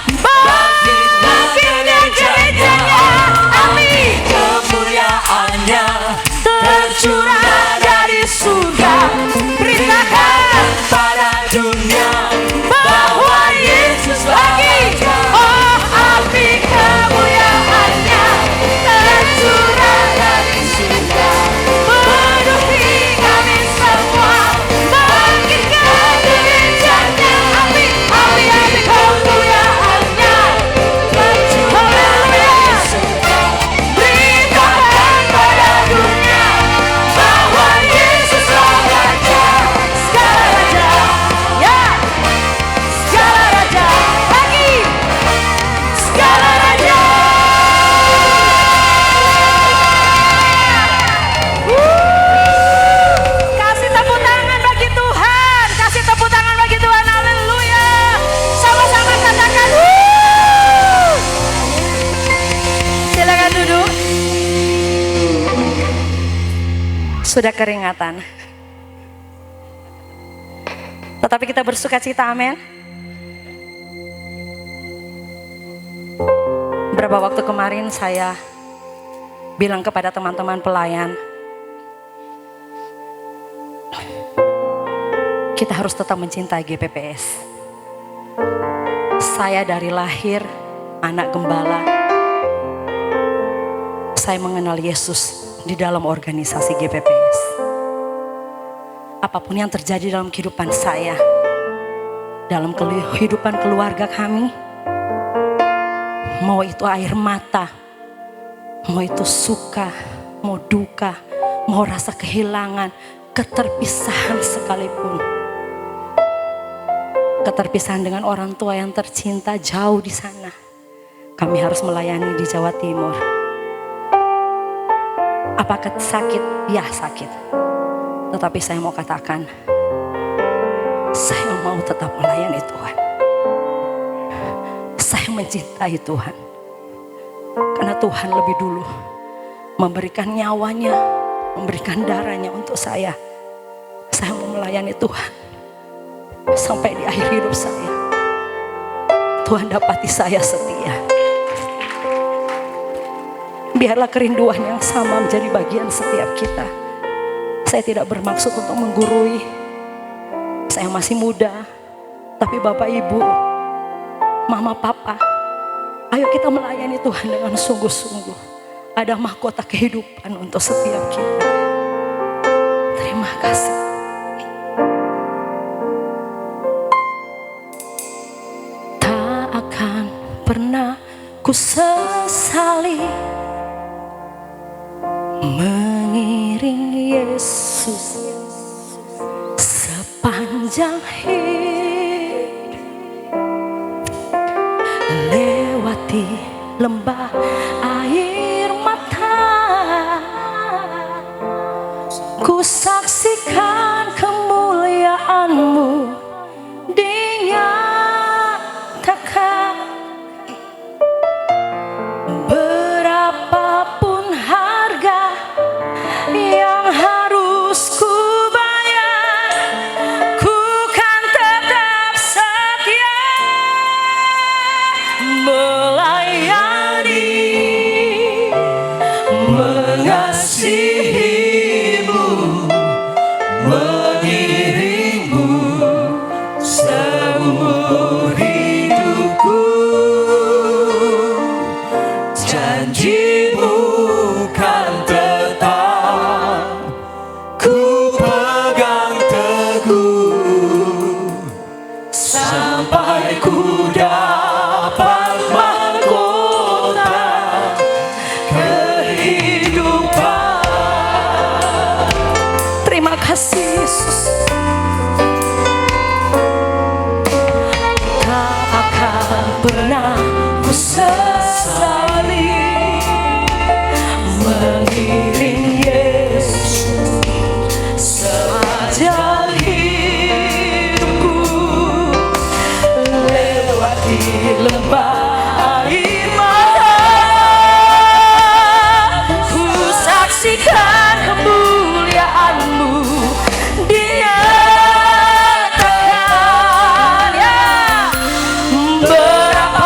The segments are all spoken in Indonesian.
bangkitnya gerejanya. Amin. Kemuliaannya tercurah dari surga. Beritakan pada dunia bahwa Yesus lagi. Oh, api kemuliaannya tercurah dari surga. Penuhi kami semua, bangkitkan gerejanya. Api kemuliaannya tercurah dari surga. Beritakan pada dunia bahwa Yesus raja, segala raja, ya, segala raja, lagi, segala raja. Kasih tepuk tangan bagi Tuhan, kasih tepuk tangan bagi Tuhan, haleluya. Sama-sama katakan, silakan duduk. Sudah keringatan, tetapi kita bersuka cita, amin. Beberapa waktu kemarin saya bilang kepada teman-teman pelayan, kita harus tetap mencintai GPPS. Saya dari lahir anak gembala, saya mengenal Yesus di dalam organisasi GPPS. Apapun yang terjadi dalam kehidupan saya, dalam kehidupan keluarga kami, mau itu air mata, mau itu suka, mau duka, mau rasa kehilangan, keterpisahan sekalipun, keterpisahan dengan orang tua yang tercinta jauh di sana, kami harus melayani di Jawa Timur. Apakah sakit? Ya sakit. Tetapi saya mau katakan, saya mau tetap melayani Tuhan. Saya mencintai Tuhan. Karena Tuhan lebih dulu memberikan nyawanya, memberikan darahnya untuk saya. Saya mau melayani Tuhan sampai di akhir hidup saya. Tuhan dapati saya setia. Biarlah kerinduan yang sama menjadi bagian setiap kita. Saya tidak bermaksud untuk menggurui. Saya masih muda. Tapi Bapak Ibu, Mama Papa, ayo kita melayani Tuhan dengan sungguh-sungguh. Ada mahkota kehidupan untuk setiap kita. Terima kasih. Tak akan pernah ku sesali mengiring Yesus sepanjang hidup, lewati lembah air mata, ku saksikan kemuliaan-Mu dinyatakan. Berapapun harga yang harus ku bayar, ku kan tetap setia melayani, mengasihimu, mengiringmu seumur hidupku. Janjimu kan tetap ku pegang teguh sampai ku dapat mahkota kehidupan. Terima kasih Yesus. Tak akan pernah ku sesali mengiring Yesus sepanjang hidupku, lewati lembah air mata, ku saksikan kemuliaan-Mu dinyatakan. Ya, berapa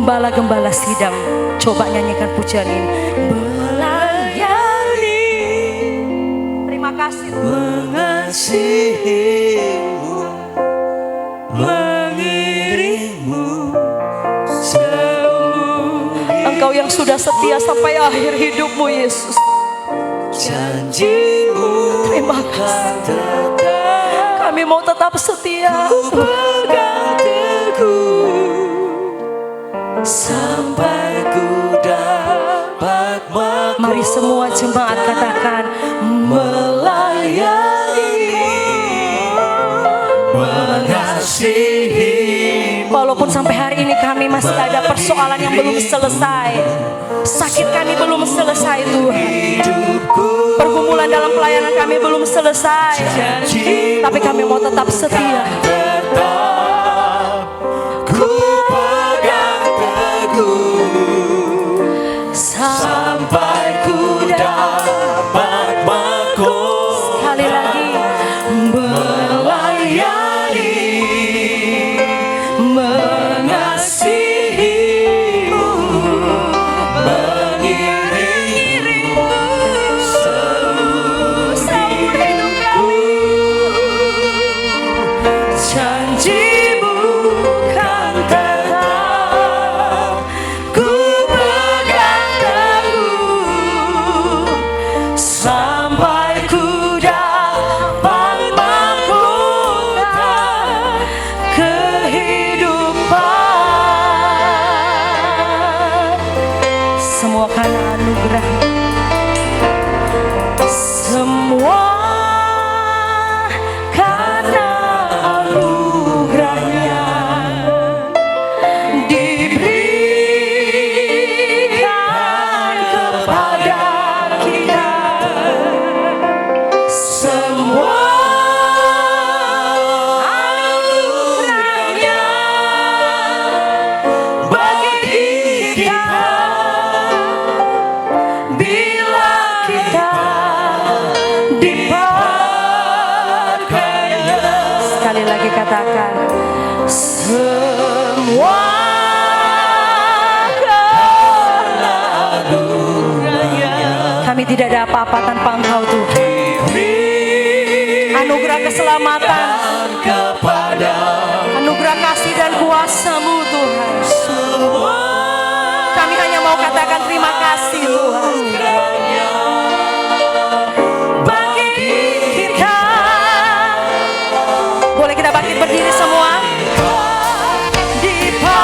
Gembala-gembala sidang, coba nyanyikan pujian ini. Melayani. Terima kasih. Mengasihimu, mengiringmu seumur hidup. Engkau yang sudah setia sampai akhir hidupmu, Yesus. Janjimu Terima kan kasih. tetap Kami mau tetap setia. ku pegang teguh sampai ku dapat makmur. Mari semua jemaat katakan melayani. Mengasihimu, Walaupun sampai hari ini kami masih ada persoalan yang belum selesai, sakit kami belum selesai Tuhan, hidupku pergumulan dalam pelayanan kami belum selesai, tapi kami mau tetap setia. tetap ku pegang teguh sampai ku dapat makmur. Sekali lagi Melayani, mengasihimu, mengiringmu seumur hidupku. Janjimu kan tetap ku pegang teguh sampai ku dapat mahkota kehidupan. semua karena anugerah, semua karena anugerahnya diberikan kepada kita. Semua anugerahnya bagi kita bila kita dipakainya. Sekali lagi katakan semua Karena anugerahnya kami tidak ada apa-apa tanpa Engkau Tuhan. diberikan Anugerah keselamatan, kepada anugerah kasih dan kuasa-Mu Tuhan. semua Kami hanya mau katakan terima kasih Tuhan. bagi kita. Boleh kita bangkit berdiri semua? Dipakainya.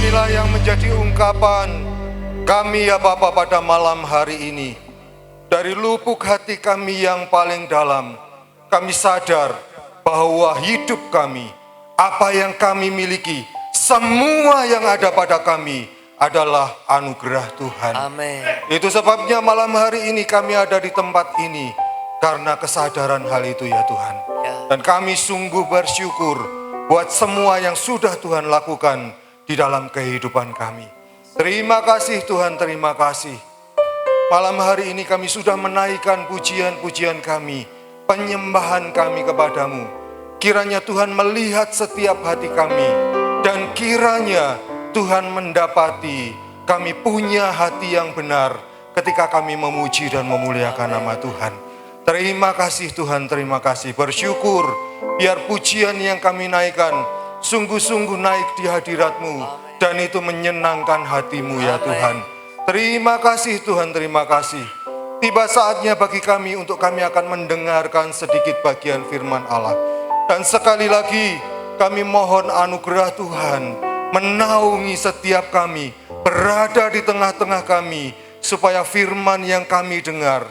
Inilah yang menjadi ungkapan kami ya Bapa pada malam hari ini. Dari lubuk hati kami yang paling dalam, kami sadar bahwa hidup kami, apa yang kami miliki, semua yang ada pada kami adalah anugerah Tuhan. Amin. Itu sebabnya malam hari ini kami ada di tempat ini karena kesadaran hal itu ya Tuhan. Dan kami sungguh bersyukur buat semua yang sudah Tuhan lakukan di dalam kehidupan kami. Terima kasih Tuhan, terima kasih. Malam hari ini kami sudah menaikkan pujian-pujian kami, penyembahan kami kepadamu. Kiranya Tuhan melihat setiap hati kami, dan kiranya Tuhan mendapati kami punya hati yang benar ketika kami memuji dan memuliakan nama Tuhan. Terima kasih Tuhan, terima kasih. Bersyukur biar pujian yang kami naikkan sungguh-sungguh naik di hadirat-Mu, dan itu menyenangkan hati-Mu ya Tuhan. Terima kasih Tuhan, terima kasih. Tiba saatnya bagi kami untuk kami akan mendengarkan sedikit bagian firman Allah. Dan sekali lagi kami mohon anugerah Tuhan menaungi setiap kami, berada di tengah-tengah kami, supaya firman yang kami dengar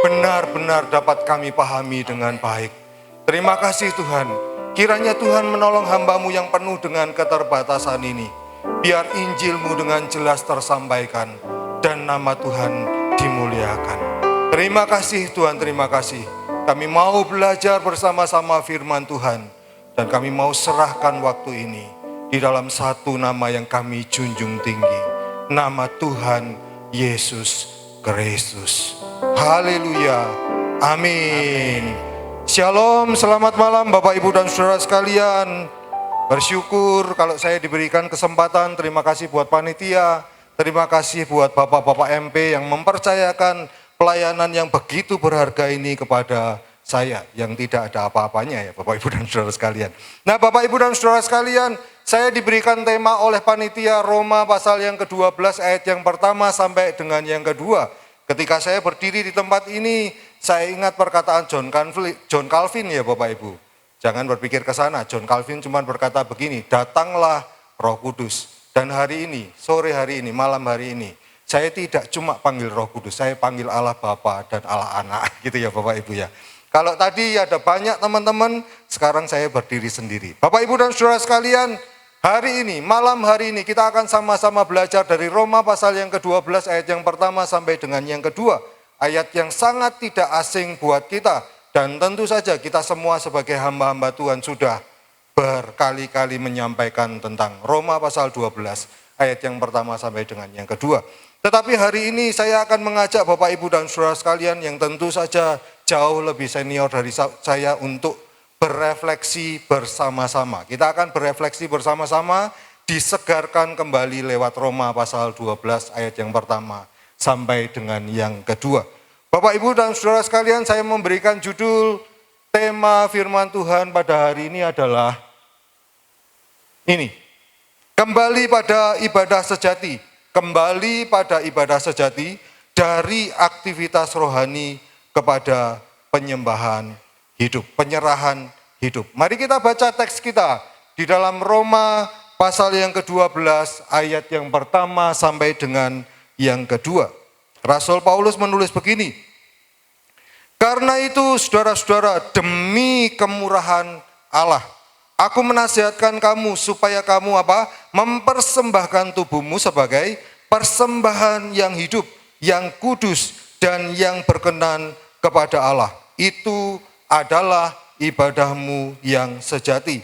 benar-benar dapat kami pahami dengan baik. Terima kasih Tuhan. Kiranya Tuhan menolong hamba-Mu yang penuh dengan keterbatasan ini. Biar Injil-Mu dengan jelas tersampaikan dan nama Tuhan dimuliakan. Terima kasih Tuhan, terima kasih. Kami mau belajar bersama-sama firman Tuhan, dan kami mau serahkan waktu ini di dalam satu nama yang kami junjung tinggi. Nama Tuhan Yesus Kristus. Haleluya. Amin. Shalom, selamat malam Bapak Ibu dan Saudara sekalian. Bersyukur kalau saya diberikan kesempatan. Terima kasih buat panitia, terima kasih buat Bapak-Bapak MP yang mempercayakan pelayanan yang begitu berharga ini kepada saya, yang tidak ada apa-apanya ya Bapak Ibu dan Saudara sekalian. Nah Bapak Ibu dan Saudara sekalian, saya diberikan tema oleh panitia Roma pasal yang ke-12 ayat yang pertama sampai dengan yang kedua. Ketika saya berdiri di tempat ini, saya ingat perkataan John Calvin ya Bapak Ibu. Jangan berpikir ke sana. John Calvin cuma berkata begini, datanglah Roh Kudus. Dan hari ini, sore hari ini, malam hari ini, saya tidak cuma panggil Roh Kudus, saya panggil Allah Bapa dan Allah Anak, gitu ya Bapak Ibu ya. Kalau tadi ada banyak teman-teman, sekarang saya berdiri sendiri. Bapak Ibu dan Saudara sekalian, hari ini, malam hari ini kita akan sama-sama belajar dari Roma pasal yang ke-12 ayat yang pertama sampai dengan yang kedua. Ayat yang sangat tidak asing buat kita. Dan tentu saja kita semua sebagai hamba-hamba Tuhan sudah berkali-kali menyampaikan tentang Roma pasal 12 ayat yang pertama sampai dengan yang kedua. Tetapi hari ini saya akan mengajak Bapak Ibu dan Saudara sekalian yang tentu saja jauh lebih senior dari saya untuk berefleksi bersama-sama. Kita akan berefleksi bersama-sama, disegarkan kembali lewat Roma pasal 12 ayat yang pertama sampai dengan yang kedua. Bapak Ibu dan Saudara sekalian, saya memberikan judul tema firman Tuhan pada hari ini adalah ini. Kembali pada ibadah sejati. Kembali pada ibadah sejati dari aktivitas rohani kepada penyembahan hidup, penyerahan hidup. Mari kita baca teks kita di dalam Roma pasal yang ke-12 ayat yang pertama sampai dengan yang kedua. Rasul Paulus menulis begini, karena itu saudara-saudara, demi kemurahan Allah, aku menasihatkan kamu supaya kamu mempersembahkan tubuhmu sebagai persembahan yang hidup, yang kudus, dan yang berkenan kepada Allah. Itu adalah ibadahmu yang sejati.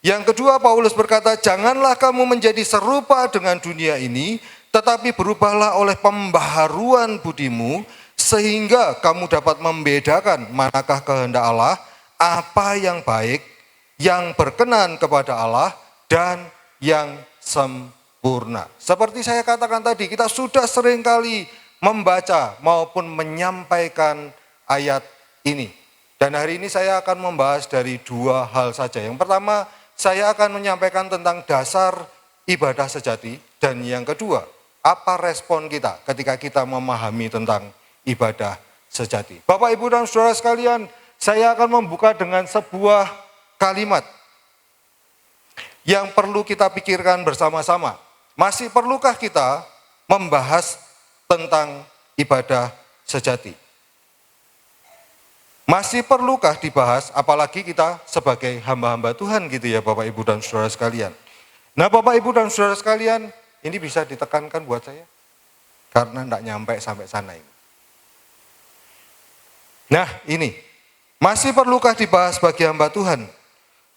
Yang kedua, Paulus berkata, janganlah kamu menjadi serupa dengan dunia ini, tetapi berubahlah oleh pembaharuan budimu, sehingga kamu dapat membedakan manakah kehendak Allah, apa yang baik, yang berkenan kepada Allah, dan yang sempurna. Seperti saya katakan tadi, kita sudah seringkali membaca maupun menyampaikan ayat ini. Dan hari ini saya akan membahas dari dua hal saja. Yang pertama, saya akan menyampaikan tentang dasar ibadah sejati, dan yang kedua, apa respon kita ketika kita memahami tentang ibadah sejati. Bapak, Ibu, dan Saudara sekalian, saya akan membuka dengan sebuah kalimat yang perlu kita pikirkan bersama-sama. Masih perlukah kita membahas tentang ibadah sejati? Masih perlukah dibahas, apalagi kita sebagai hamba-hamba Tuhan gitu ya Bapak, Ibu, dan Saudara sekalian. Nah Bapak, Ibu, dan Saudara sekalian, ini bisa ditekankan buat saya, karena tidak nyampe sampai sana ini. Nah ini, masih perlukah dibahas bagi hamba Tuhan?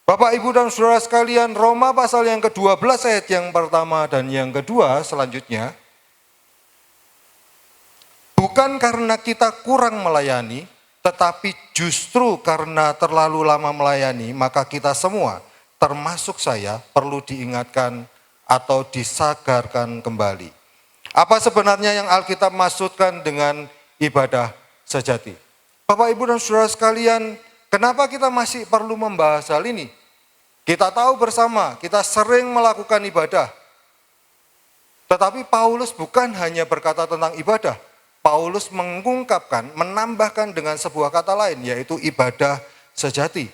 Bapak, Ibu, dan Saudara sekalian, Roma pasal yang ke-12 ayat yang pertama dan yang kedua selanjutnya. Bukan karena kita kurang melayani, tetapi justru karena terlalu lama melayani, maka kita semua, termasuk saya, perlu diingatkan atau disagarkan kembali. Apa sebenarnya yang Alkitab maksudkan dengan ibadah sejati? Bapak, Ibu, dan Saudara sekalian, kenapa kita masih perlu membahas hal ini? Kita tahu bersama, kita sering melakukan ibadah. Tetapi Paulus bukan hanya berkata tentang ibadah. Paulus mengungkapkan, menambahkan dengan sebuah kata lain, yaitu ibadah sejati.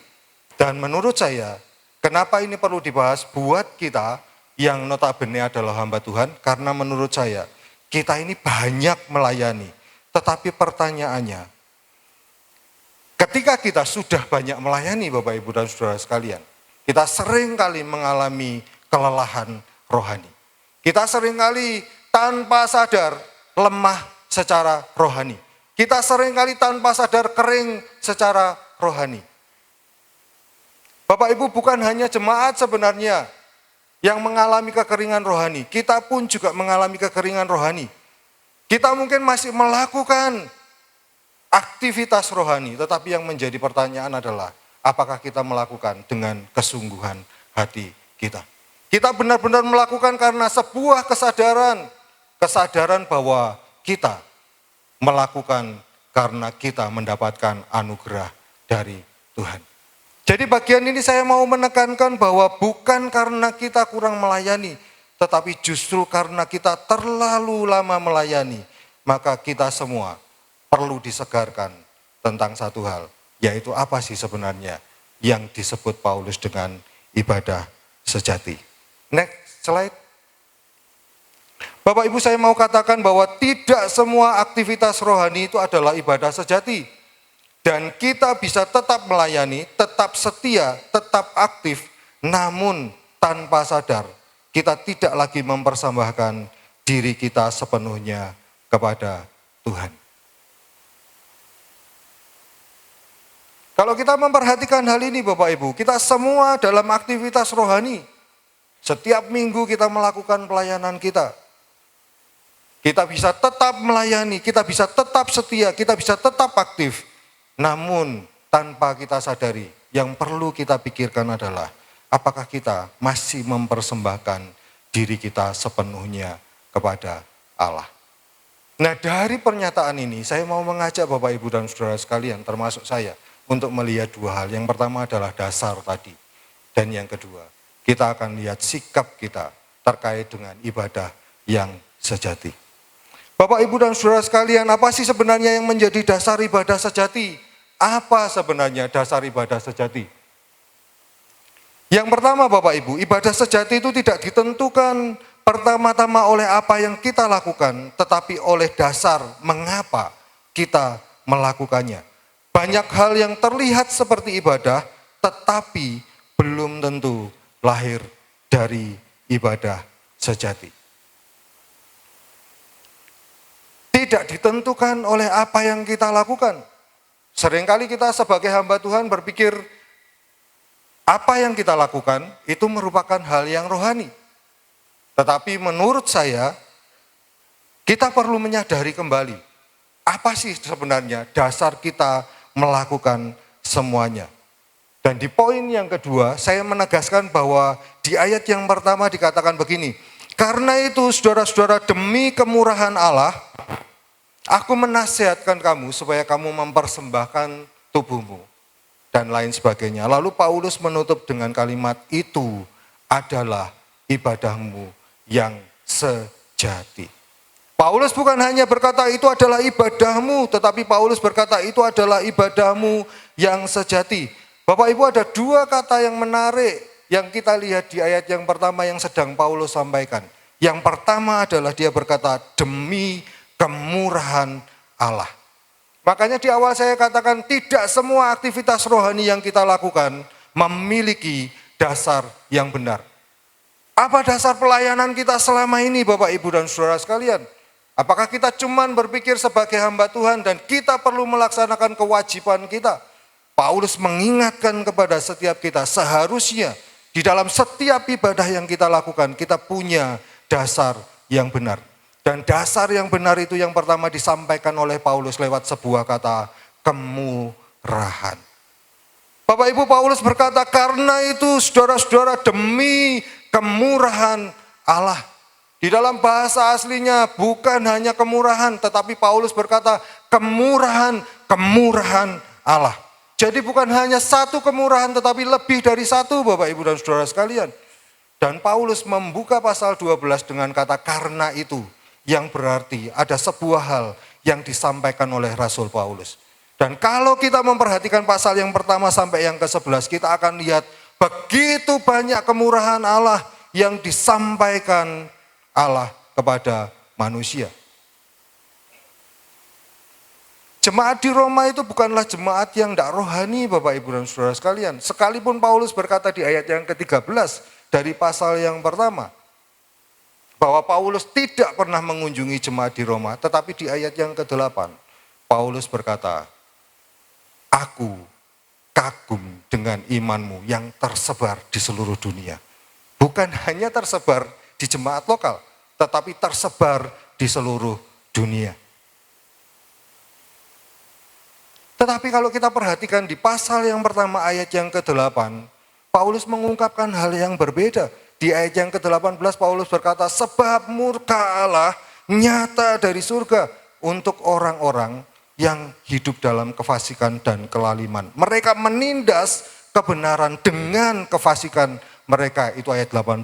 Dan menurut saya, kenapa ini perlu dibahas buat kita yang notabene adalah hamba Tuhan? Karena menurut saya, kita ini banyak melayani. Tetapi pertanyaannya, ketika kita sudah banyak melayani Bapak, Ibu, dan Saudara sekalian, kita sering kali mengalami kelelahan rohani. Kita sering kali tanpa sadar lemah secara rohani. Kita seringkali tanpa sadar kering secara rohani. Bapak, Ibu, bukan hanya jemaat sebenarnya yang mengalami kekeringan rohani. Kita pun juga mengalami kekeringan rohani. Kita mungkin masih melakukan aktivitas rohani, tetapi yang menjadi pertanyaan adalah, apakah kita melakukan dengan kesungguhan hati kita? Kita benar-benar melakukan karena sebuah kesadaran bahwa kita melakukan karena kita mendapatkan anugerah dari Tuhan. Jadi bagian ini saya mau menekankan bahwa bukan karena kita kurang melayani, tetapi justru karena kita terlalu lama melayani, maka kita semua perlu disegarkan tentang satu hal, yaitu apa sih sebenarnya yang disebut Paulus dengan ibadah sejati. Next slide. Bapak, Ibu, saya mau katakan bahwa tidak semua aktivitas rohani itu adalah ibadah sejati. Dan kita bisa tetap melayani, tetap setia, tetap aktif, namun tanpa sadar kita tidak lagi mempersembahkan diri kita sepenuhnya kepada Tuhan. Kalau kita memperhatikan hal ini Bapak, Ibu, kita semua dalam aktivitas rohani. Setiap minggu kita melakukan pelayanan kita. Kita bisa tetap melayani, kita bisa tetap setia, kita bisa tetap aktif. Namun tanpa kita sadari, yang perlu kita pikirkan adalah apakah kita masih mempersembahkan diri kita sepenuhnya kepada Allah. Nah, dari pernyataan ini saya mau mengajak Bapak, Ibu, dan Saudara sekalian, termasuk saya, untuk melihat dua hal. Yang pertama adalah dasar tadi. Dan yang kedua, kita akan lihat sikap kita terkait dengan ibadah yang sejati. Bapak, Ibu, dan Saudara sekalian, apa sih sebenarnya yang menjadi dasar ibadah sejati? Apa sebenarnya dasar ibadah sejati? Yang pertama Bapak, Ibu, ibadah sejati itu tidak ditentukan pertama-tama oleh apa yang kita lakukan, tetapi oleh dasar mengapa kita melakukannya. Banyak hal yang terlihat seperti ibadah, tetapi belum tentu lahir dari ibadah sejati. Tidak ditentukan oleh apa yang kita lakukan. Seringkali kita sebagai hamba Tuhan berpikir apa yang kita lakukan itu merupakan hal yang rohani. Tetapi menurut saya, kita perlu menyadari kembali, apa sih sebenarnya dasar kita melakukan semuanya. Dan di poin yang kedua, saya menegaskan bahwa di ayat yang pertama dikatakan begini, karena itu saudara-saudara, demi kemurahan Allah, aku menasihatkan kamu supaya kamu mempersembahkan tubuhmu dan lain sebagainya. Lalu Paulus menutup dengan kalimat, itu adalah ibadahmu yang sejati. Paulus bukan hanya berkata itu adalah ibadahmu, tetapi Paulus berkata itu adalah ibadahmu yang sejati. Bapak, Ibu, ada dua kata yang menarik yang kita lihat di ayat yang pertama yang sedang Paulus sampaikan. Yang pertama adalah dia berkata demi kemurahan Allah. Makanya di awal saya katakan tidak semua aktivitas rohani yang kita lakukan memiliki dasar yang benar. Apa dasar pelayanan kita selama ini Bapak, Ibu, dan Saudara sekalian? Apakah kita cuman berpikir sebagai hamba Tuhan dan kita perlu melaksanakan kewajiban kita? Paulus mengingatkan kepada setiap kita, seharusnya di dalam setiap ibadah yang kita lakukan, kita punya dasar yang benar. Dan dasar yang benar itu yang pertama disampaikan oleh Paulus lewat sebuah kata, kemurahan. Bapak Ibu, Paulus berkata, karena itu saudara-saudara, demi kemurahan Allah. Di dalam bahasa aslinya bukan hanya kemurahan, tetapi Paulus berkata kemurahan Allah. Jadi bukan hanya satu kemurahan, tetapi lebih dari satu, Bapak Ibu dan saudara sekalian. Dan Paulus membuka pasal 12 dengan kata karena itu, yang berarti ada sebuah hal yang disampaikan oleh Rasul Paulus. Dan kalau kita memperhatikan pasal yang pertama sampai yang ke-11, kita akan lihat begitu banyak kemurahan Allah yang disampaikan Allah kepada manusia. Jemaat di Roma itu bukanlah jemaat yang tidak rohani, Bapak Ibu dan saudara sekalian. Sekalipun Paulus berkata di ayat yang ke-13 dari pasal yang pertama, bahwa Paulus tidak pernah mengunjungi jemaat di Roma, tetapi di ayat yang ke-8, Paulus berkata, aku kagum dengan imanmu yang tersebar di seluruh dunia. Bukan hanya tersebar di jemaat lokal, tetapi tersebar di seluruh dunia. Tetapi kalau kita perhatikan di pasal yang pertama ayat yang ke-8, Paulus mengungkapkan hal yang berbeda. Di ayat yang ke-18 Paulus berkata, sebab murka Allah nyata dari surga untuk orang-orang yang hidup dalam kefasikan dan kelaliman. Mereka menindas kebenaran dengan kefasikan mereka, itu ayat 18.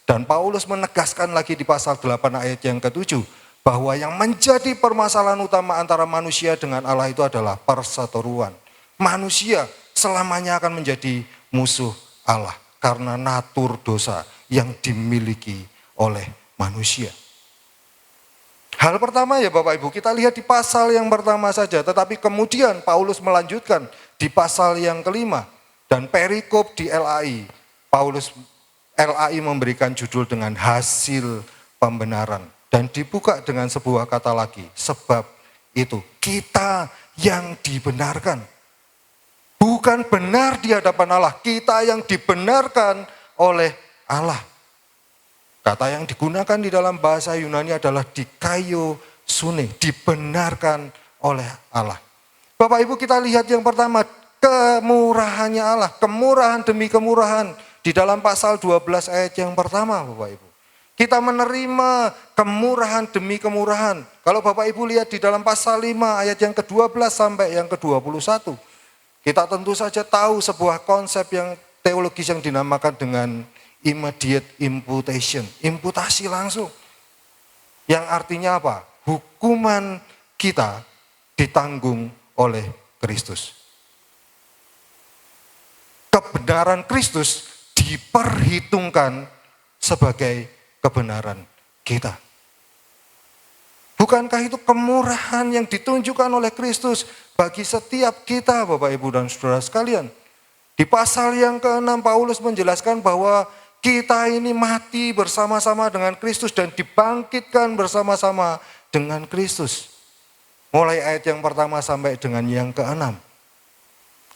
Dan Paulus menegaskan lagi di pasal 8 ayat yang ke-7, bahwa yang menjadi permasalahan utama antara manusia dengan Allah itu adalah perseteruan. Manusia selamanya akan menjadi musuh Allah karena natur dosa yang dimiliki oleh manusia. Hal pertama ya Bapak Ibu, kita lihat di pasal yang pertama saja, tetapi kemudian Paulus melanjutkan di pasal yang kelima dan perikop di LAI. LAI memberikan judul dengan hasil pembenaran dan dibuka dengan sebuah kata lagi, sebab itu kita yang dibenarkan. Bukan benar di hadapan Allah, kita yang dibenarkan oleh Allah. Kata yang digunakan di dalam bahasa Yunani adalah dikaio sune, dibenarkan oleh Allah. Bapak Ibu, kita lihat yang pertama, kemurahannya Allah, kemurahan demi kemurahan. Di dalam pasal 12 ayat yang pertama Bapak Ibu. Kita menerima kemurahan demi kemurahan. Kalau Bapak Ibu lihat di dalam pasal 5 ayat yang ke-12 sampai yang ke-21. Kita tentu saja tahu sebuah konsep yang teologis yang dinamakan dengan immediate imputation. Imputasi langsung. Yang artinya apa? Hukuman kita ditanggung oleh Kristus. Kebenaran Kristus diperhitungkan sebagai kebenaran kita. Bukankah itu kemurahan yang ditunjukkan oleh Kristus bagi setiap kita Bapak Ibu dan saudara sekalian. Di pasal yang ke-6 Paulus menjelaskan bahwa kita ini mati bersama-sama dengan Kristus dan dibangkitkan bersama-sama dengan Kristus. Mulai ayat yang pertama sampai dengan yang ke-6.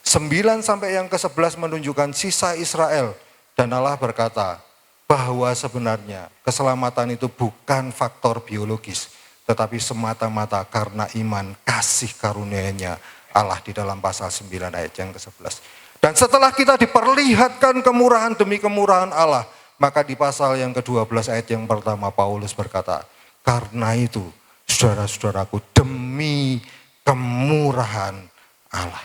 9 sampai yang ke-11 menunjukkan sisa Israel. Dan Allah berkata bahwa sebenarnya keselamatan itu bukan faktor biologis, tetapi semata-mata karena iman kasih karunia-Nya Allah di dalam pasal 9 ayat yang ke-11. Dan setelah kita diperlihatkan kemurahan demi kemurahan Allah, maka di pasal yang ke-12 ayat yang pertama Paulus berkata, karena itu saudara-saudaraku demi kemurahan Allah.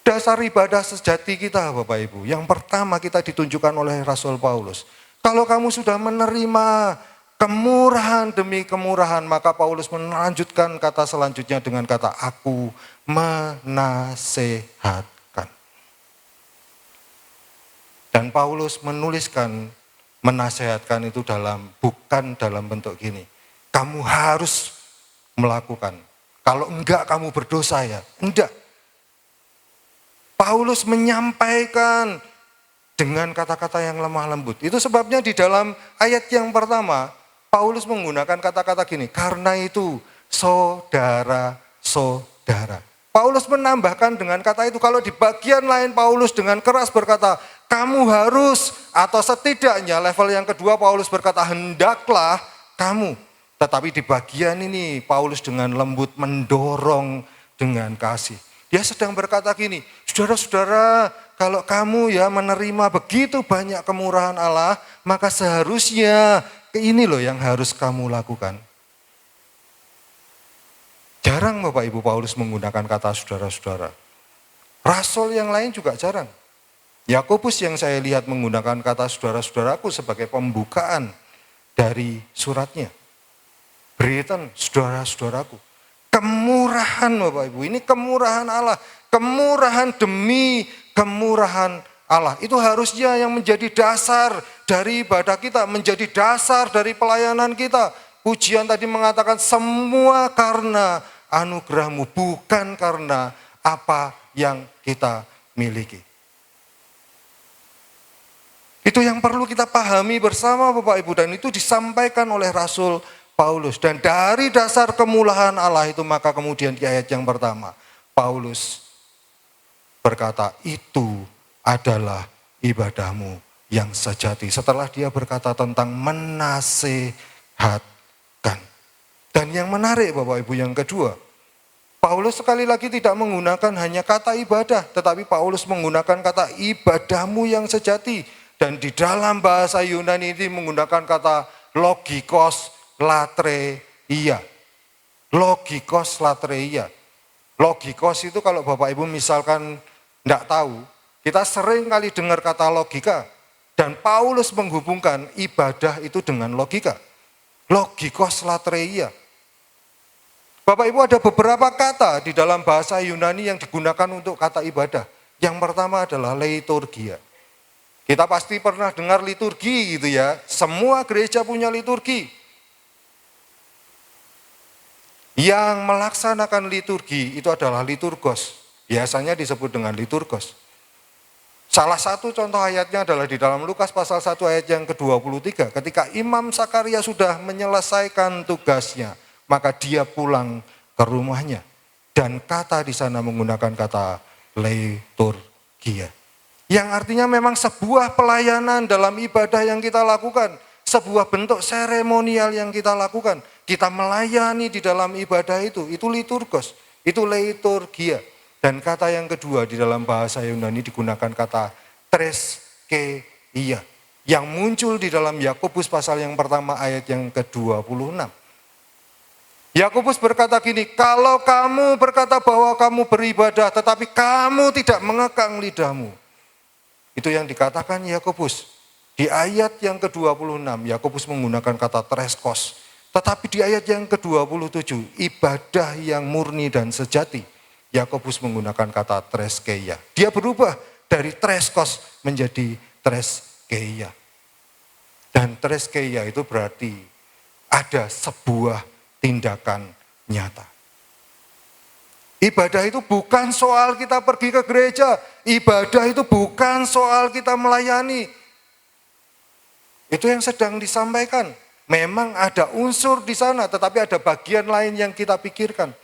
Dasar ibadah sejati kita Bapak Ibu, yang pertama kita ditunjukkan oleh Rasul Paulus. Kalau kamu sudah menerima kemurahan demi kemurahan, maka Paulus melanjutkan kata selanjutnya dengan kata aku menasehatkan. Dan Paulus menuliskan menasehatkan itu bukan dalam bentuk gini. Kamu harus melakukan. Kalau enggak kamu berdosa ya. Enggak. Paulus menyampaikan dengan kata-kata yang lemah lembut. Itu sebabnya di dalam ayat yang pertama, Paulus menggunakan kata-kata gini, karena itu saudara-saudara. Paulus menambahkan dengan kata itu, kalau di bagian lain Paulus dengan keras berkata, kamu harus, atau setidaknya level yang kedua Paulus berkata, hendaklah kamu. Tetapi di bagian ini Paulus dengan lembut mendorong dengan kasih. Dia sedang berkata gini, saudara-saudara, kalau kamu ya menerima begitu banyak kemurahan Allah, maka seharusnya ini loh yang harus kamu lakukan. Jarang Bapak Ibu Paulus menggunakan kata saudara-saudara. Rasul yang lain juga jarang. Yakobus yang saya lihat menggunakan kata saudara-saudaraku sebagai pembukaan dari suratnya. Berikan saudara-saudaraku. Kemurahan Bapak Ibu, ini kemurahan Allah. Kemurahan demi kemurahan Allah. Itu harusnya yang menjadi dasar dari ibadah kita, menjadi dasar dari pelayanan kita. Pujian tadi mengatakan semua karena anugerahmu, bukan karena apa yang kita miliki. Itu yang perlu kita pahami bersama Bapak Ibu, dan itu disampaikan oleh Rasul Paulus. Dan dari dasar kemurahan Allah itu, maka kemudian di ayat yang pertama Paulus berkata, itu adalah ibadahmu yang sejati. Setelah dia berkata tentang menasehatkan. Dan yang menarik Bapak Ibu yang kedua, Paulus sekali lagi tidak menggunakan hanya kata ibadah, tetapi Paulus menggunakan kata ibadahmu yang sejati. Dan di dalam bahasa Yunani ini menggunakan kata logikos latreia. Logikos latreia. Logikos itu kalau Bapak Ibu misalkan tidak tahu, kita sering kali dengar kata logika. Dan Paulus menghubungkan ibadah itu dengan logika. Logikos latreia. Bapak Ibu, ada beberapa kata di dalam bahasa Yunani yang digunakan untuk kata ibadah. Yang pertama adalah liturgia. Kita pasti pernah dengar liturgi gitu ya. Semua gereja punya liturgi. Yang melaksanakan liturgi itu adalah liturgos. Biasanya disebut dengan liturgos. Salah satu contoh ayatnya adalah di dalam Lukas pasal 1 ayat yang ke-23. Ketika Imam Sakaria sudah menyelesaikan tugasnya, maka dia pulang ke rumahnya. Dan kata di sana menggunakan kata liturgia. Yang artinya memang sebuah pelayanan dalam ibadah yang kita lakukan. Sebuah bentuk seremonial yang kita lakukan. Kita melayani di dalam ibadah itu liturgos, itu liturgia. Dan kata yang kedua di dalam bahasa Yunani digunakan kata treskeia. Yang muncul di dalam Yakobus pasal yang pertama ayat yang ke-26. Yakobus berkata gini, kalau kamu berkata bahwa kamu beribadah tetapi kamu tidak mengekang lidahmu. Itu yang dikatakan Yakobus. Di ayat yang ke-26, Yakobus menggunakan kata treskos. Tetapi di ayat yang ke-27, ibadah yang murni dan sejati, Yakobus menggunakan kata treskeia. Dia berubah dari treskos menjadi treskeia. Dan treskeia itu berarti ada sebuah tindakan nyata. Ibadah itu bukan soal kita pergi ke gereja. Ibadah itu bukan soal kita melayani. Itu yang sedang disampaikan. Memang ada unsur di sana, tetapi ada bagian lain yang kita pikirkan.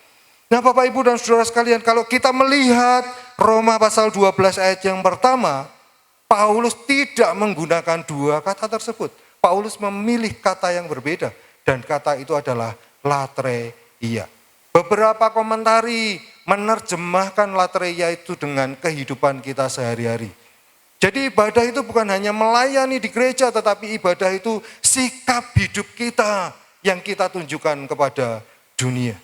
Nah Bapak Ibu dan Saudara sekalian, kalau kita melihat Roma pasal 12 ayat yang pertama, Paulus tidak menggunakan dua kata tersebut. Paulus memilih kata yang berbeda, dan kata itu adalah latreia. Beberapa komentari menerjemahkan latreia itu dengan kehidupan kita sehari-hari. Jadi ibadah itu bukan hanya melayani di gereja, tetapi ibadah itu sikap hidup kita yang kita tunjukkan kepada dunia.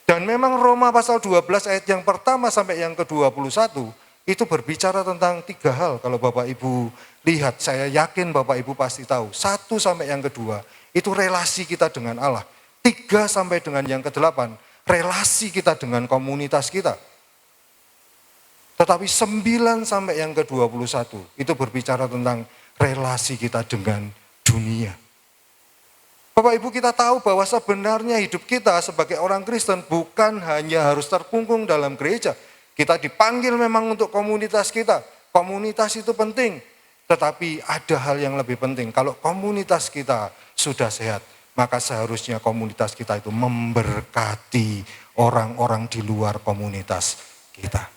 Dan memang Roma pasal 12 ayat yang pertama sampai yang ke-21 itu berbicara tentang tiga hal. Kalau Bapak Ibu lihat, saya yakin Bapak Ibu pasti tahu. 1 sampai yang kedua itu relasi kita dengan Allah. 3 sampai dengan yang ke-8, relasi kita dengan komunitas kita. Tetapi 9 sampai yang ke-21, itu berbicara tentang relasi kita dengan dunia. Bapak Ibu, kita tahu bahwa sebenarnya hidup kita sebagai orang Kristen bukan hanya harus terkungkung dalam gereja. Kita dipanggil memang untuk komunitas kita. Komunitas itu penting. Tetapi ada hal yang lebih penting. Kalau komunitas kita sudah sehat, maka seharusnya komunitas kita itu memberkati orang-orang di luar komunitas kita.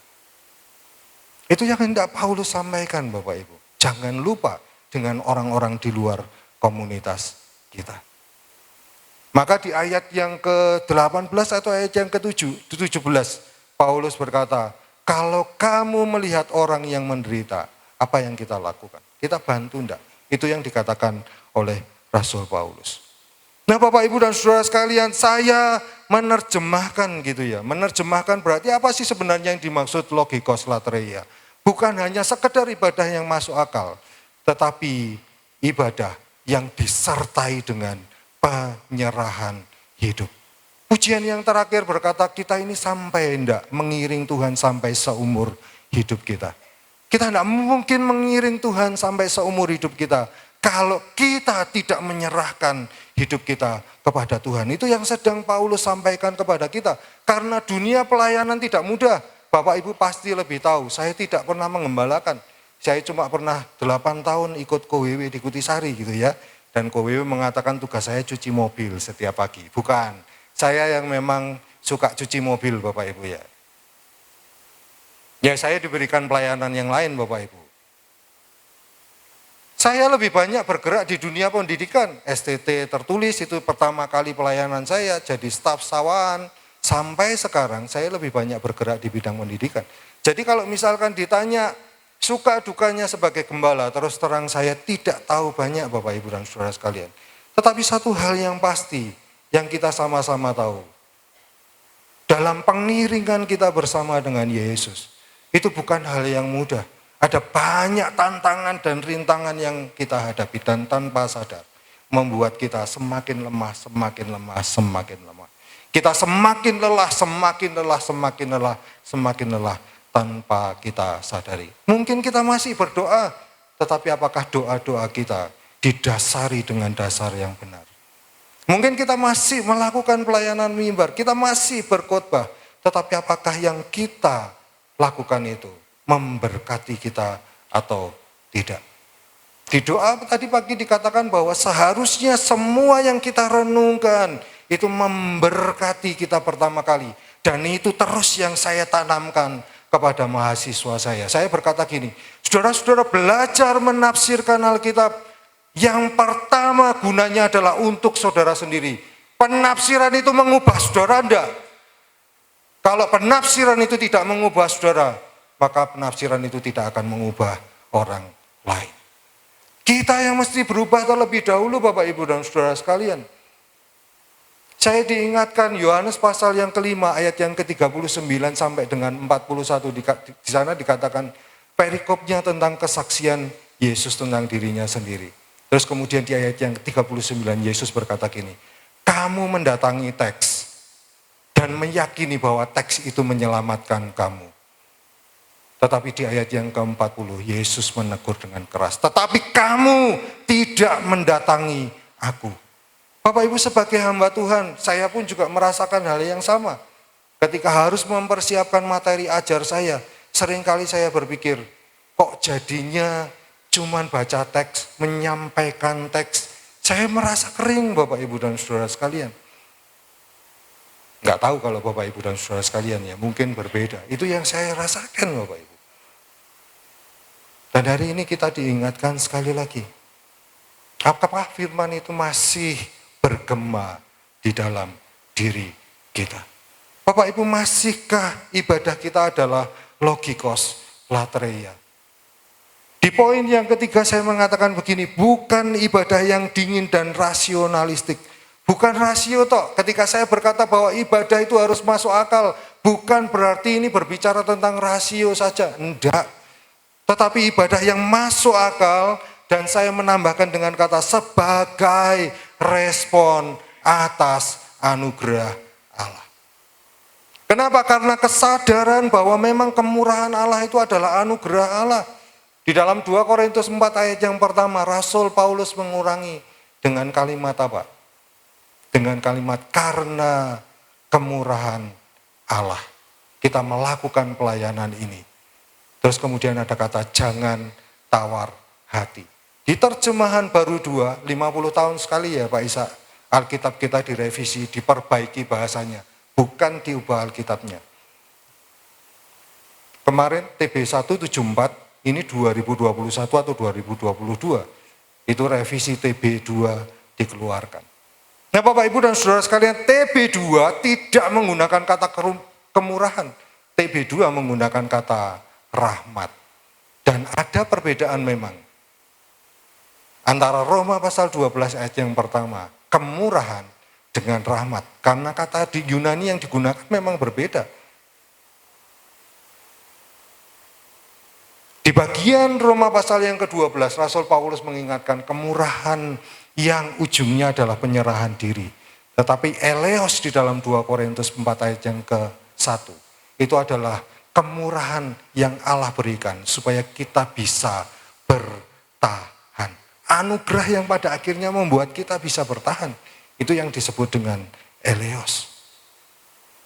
Itu yang hendak Paulus sampaikan Bapak Ibu. Jangan lupa dengan orang-orang di luar komunitas kita. Maka di ayat yang ke-18 atau ayat yang ke-17, Paulus berkata, kalau kamu melihat orang yang menderita, apa yang kita lakukan? Kita bantu enggak? Itu yang dikatakan oleh Rasul Paulus. Nah Bapak Ibu dan Saudara sekalian, saya menerjemahkan gitu ya. Menerjemahkan berarti apa sih sebenarnya yang dimaksud logikos latreia? Bukan hanya sekedar ibadah yang masuk akal, tetapi ibadah yang disertai dengan penyerahan hidup. Pujian yang terakhir berkata kita ini sampai enggak mengiring Tuhan sampai seumur hidup kita. Kita enggak mungkin mengiring Tuhan sampai seumur hidup kita kalau kita tidak menyerahkan hidup kita kepada Tuhan. Itu yang sedang Paulus sampaikan kepada kita. Karena dunia pelayanan tidak mudah. Bapak Ibu pasti lebih tahu, saya tidak pernah mengembalakan. Saya cuma pernah 8 tahun ikut KWW di Kutisari gitu ya. Dan KWW mengatakan tugas saya cuci mobil setiap pagi. Bukan, saya yang memang suka cuci mobil Bapak Ibu ya. Ya saya diberikan pelayanan yang lain Bapak Ibu. Saya lebih banyak bergerak di dunia pendidikan. STT tertulis itu pertama kali pelayanan saya jadi staf sawan. Sampai sekarang saya lebih banyak bergerak di bidang pendidikan. Jadi kalau misalkan ditanya suka dukanya sebagai gembala, terus terang saya tidak tahu banyak Bapak Ibu dan Saudara sekalian. Tetapi satu hal yang pasti yang kita sama-sama tahu. Dalam pengiringan kita bersama dengan Yesus, itu bukan hal yang mudah. Ada banyak tantangan dan rintangan yang kita hadapi dan tanpa sadar membuat kita semakin lemah, semakin lemah, semakin lemah. Kita semakin lelah, semakin lelah, semakin lelah, semakin lelah tanpa kita sadari. Mungkin kita masih berdoa, tetapi apakah doa-doa kita didasari dengan dasar yang benar? Mungkin kita masih melakukan pelayanan mimbar, kita masih berkhotbah, tetapi apakah yang kita lakukan itu memberkati kita atau tidak? Di doa tadi pagi dikatakan bahwa seharusnya semua yang kita renungkan itu memberkati kita pertama kali. Dan itu terus yang saya tanamkan kepada mahasiswa saya. Saya berkata gini, saudara-saudara belajar menafsirkan Alkitab. Yang pertama gunanya adalah untuk saudara sendiri. Penafsiran itu mengubah saudara enggak? Kalau penafsiran itu tidak mengubah saudara, maka penafsiran itu tidak akan mengubah orang lain. Kita yang mesti berubah terlebih dahulu Bapak Ibu dan Saudara sekalian. Saya diingatkan Yohanes pasal yang kelima ayat yang ke-39 sampai dengan 41 di sana dikatakan perikopnya tentang kesaksian Yesus tentang dirinya sendiri. Terus kemudian di ayat yang ke-39 Yesus berkata gini, kamu mendatangi teks dan meyakini bahwa teks itu menyelamatkan kamu. Tetapi di ayat yang ke-40 Yesus menegur dengan keras, tetapi kamu tidak mendatangi aku. Bapak Ibu sebagai hamba Tuhan, saya pun juga merasakan hal yang sama. Ketika harus mempersiapkan materi ajar saya, seringkali saya berpikir, kok jadinya cuman baca teks, menyampaikan teks. Saya merasa kering Bapak Ibu dan Saudara sekalian. Enggak tahu kalau Bapak Ibu dan Saudara sekalian ya, mungkin berbeda. Itu yang saya rasakan Bapak Ibu. Dan hari ini kita diingatkan sekali lagi. Apakah firman itu masih bergema di dalam diri kita? Bapak Ibu, masihkah ibadah kita adalah logikos latreia? Di poin yang ketiga saya mengatakan begini, bukan ibadah yang dingin dan rasionalistik. Bukan rasio toh, ketika saya berkata bahwa ibadah itu harus masuk akal, bukan berarti ini berbicara tentang rasio saja, enggak. Tetapi ibadah yang masuk akal, dan saya menambahkan dengan kata sebagai respon atas anugerah Allah. Kenapa? Karena kesadaran bahwa memang kemurahan Allah itu adalah anugerah Allah. Di dalam 2 Korintus 4 ayat yang pertama, Rasul Paulus mengurangi dengan kalimat apa? Dengan kalimat karena kemurahan Allah. Kita melakukan pelayanan ini. Terus kemudian ada kata jangan tawar hati. Di terjemahan baru 2, 50 tahun sekali ya Pak Isa, Alkitab kita direvisi, diperbaiki bahasanya, bukan diubah Alkitabnya. Kemarin TB 174, ini 2021 atau 2022, itu revisi TB 2 dikeluarkan. Nah Bapak Ibu dan Saudara sekalian, TB 2 tidak menggunakan kata kemurahan, TB 2 menggunakan kata rahmat. Dan ada perbedaan memang antara Roma pasal 12 ayat yang pertama, kemurahan dengan rahmat. Karena kata di Yunani yang digunakan memang berbeda. Di bagian Roma pasal yang ke-12, Rasul Paulus mengingatkan kemurahan yang ujungnya adalah penyerahan diri. Tetapi eleos di dalam 2 Korintus 4 ayat yang ke-1, itu adalah kemurahan yang Allah berikan supaya kita bisa bertahan. Anugerah yang pada akhirnya membuat kita bisa bertahan. Itu yang disebut dengan eleos.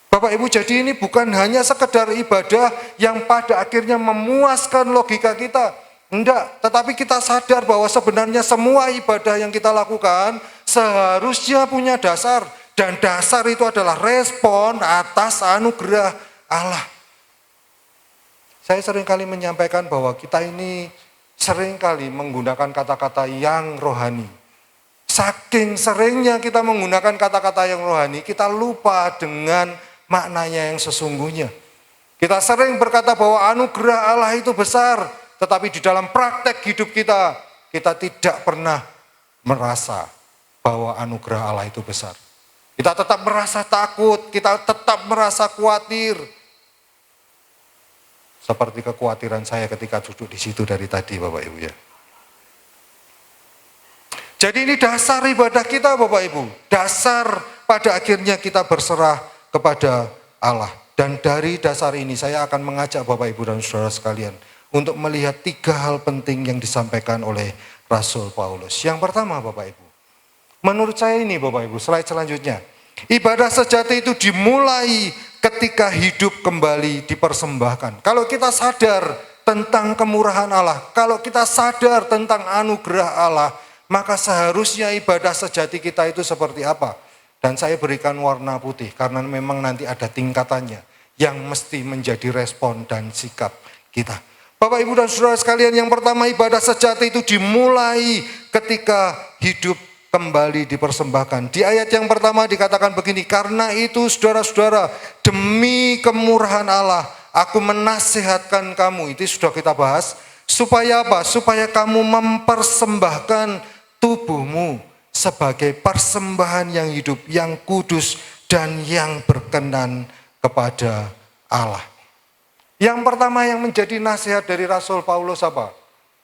Bapak Ibu, jadi ini bukan hanya sekedar ibadah yang pada akhirnya memuaskan logika kita. Enggak, tetapi kita sadar bahwa sebenarnya semua ibadah yang kita lakukan seharusnya punya dasar. Dan dasar itu adalah respon atas anugerah Allah. Saya seringkali menyampaikan bahwa kita ini seringkali menggunakan kata-kata yang rohani. Saking seringnya kita menggunakan kata-kata yang rohani, kita lupa dengan maknanya yang sesungguhnya. Kita sering berkata bahwa anugerah Allah itu besar, tetapi di dalam praktek hidup kita, kita tidak pernah merasa bahwa anugerah Allah itu besar. Kita tetap merasa takut, kita tetap merasa khawatir. Seperti kekhawatiran saya ketika duduk di situ dari tadi Bapak Ibu ya. Jadi ini dasar ibadah kita Bapak Ibu. Dasar pada akhirnya kita berserah kepada Allah. Dan dari dasar ini saya akan mengajak Bapak Ibu dan Saudara sekalian untuk melihat 3 hal penting yang disampaikan oleh Rasul Paulus. Yang pertama Bapak Ibu, menurut saya ini Bapak Ibu, slide selanjutnya. Ibadah sejati itu dimulai ketika hidup kembali dipersembahkan. Kalau kita sadar tentang kemurahan Allah, kalau kita sadar tentang anugerah Allah, maka seharusnya ibadah sejati kita itu seperti apa? Dan saya berikan warna putih karena memang nanti ada tingkatannya yang mesti menjadi respon dan sikap kita. Bapak Ibu dan Saudara sekalian, yang pertama ibadah sejati itu dimulai ketika hidup kembali dipersembahkan. Di ayat yang pertama dikatakan begini, karena itu saudara-saudara, demi kemurahan Allah, aku menasihatkan kamu, itu sudah kita bahas, supaya apa? Supaya kamu mempersembahkan tubuhmu sebagai persembahan yang hidup, yang kudus, dan yang berkenan kepada Allah. Yang pertama yang menjadi nasihat dari Rasul Paulus apa?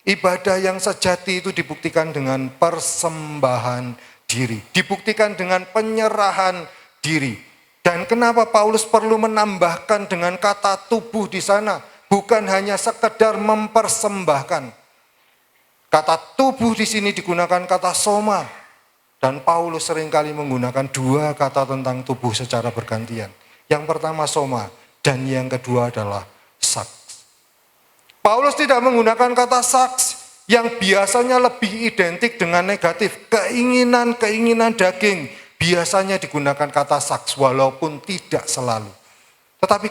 Ibadah yang sejati itu dibuktikan dengan persembahan diri. Dibuktikan dengan penyerahan diri. Dan kenapa Paulus perlu menambahkan dengan kata tubuh di sana? Bukan hanya sekedar mempersembahkan. Kata tubuh di sini digunakan kata soma. Dan Paulus seringkali menggunakan 2 kata tentang tubuh secara bergantian. Yang pertama soma dan yang kedua adalah saks. Paulus tidak menggunakan kata saks yang biasanya lebih identik dengan negatif. Keinginan-keinginan daging biasanya digunakan kata saks walaupun tidak selalu. Tetapi